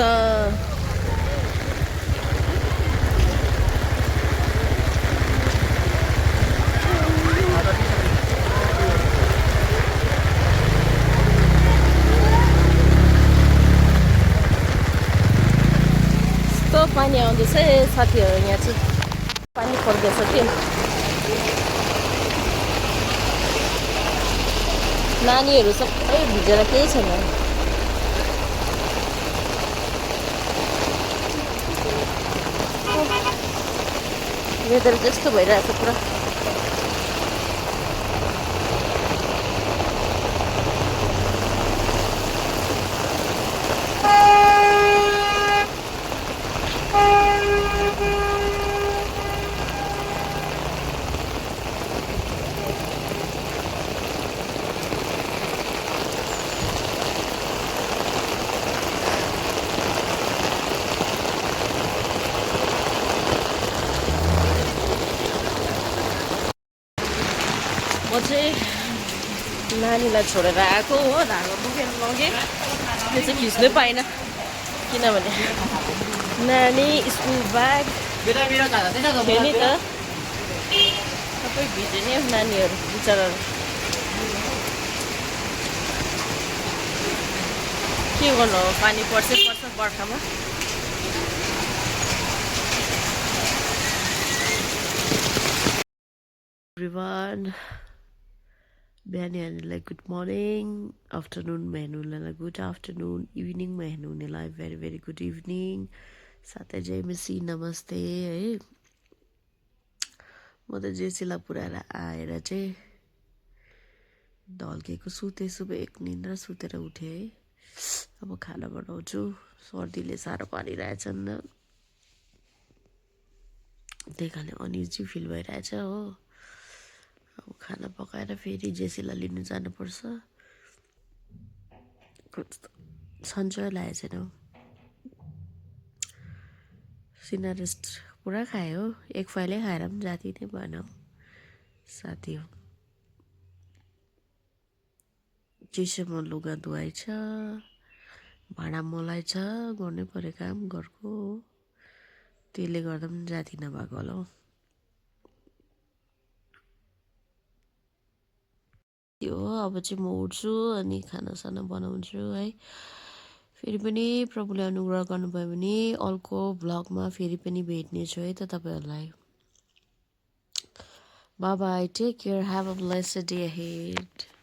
यस्तो पानी आउँदैछ साथीहरू यहाँ चाहिँ पानी पर्दैछ कि नानीहरू सबै भिजेर केही छैन वेदर त्यस्तो भइरहेछ पुरा म चाहिँ नानीलाई छोडेर आएको हो धागो बोकेर लगेँ त्यो चाहिँ खिच्नै पाइनँ किनभने नानी स्कुल ब्याग फेरि त सबै भिजे नि नानीहरू बिचराहरू के गर्नु हो पानी पर्छ बर्खामा एभ्रिवान बिहान हेर्नेलाई गुड मर्निङ आफ्टरनुनमा हेर्नुहुनेलाई गुड आफ्टरनुन इभिनिङमा हेर्नुहुनेलाई भेरी भेरी गुड इभिनिङ साथै जय मसी नमस्ते है म त जेसीलाई पुऱ्याएर आएर चाहिँ ढल्केको सुतेछु एक निन्द्रा सुतेर उठेँ है अब खाना बनाउँछु सर्दीले साह्रो पारिरहेछन् त्यही कारणले अनिजी फिल भइरहेछ हो अब खाना पकाएर फेरि जेसीलाई लिनु जानुपर्छ सन्चै लागेको छैन सिनारेस्ट पुरा खायो हो एक फाइलै खाएर पनि जाति नै भएन साथी हो चिसोमा लुगा धुवाइ छ भाँडा मोलाइ छ गर्नै पर्यो काम घरको त्यसले गर्दा पनि जाति नभएको होला हौ त्यो अब चाहिँ म उठ्छु अनि खानासाना बनाउँछु है फेरि पनि प्रभुले अनुग्रह गर्नुभयो भने अर्को भ्लगमा फेरि पनि भेट्नेछु है त तपाईँहरूलाई bye bye take care have a blessed day ahead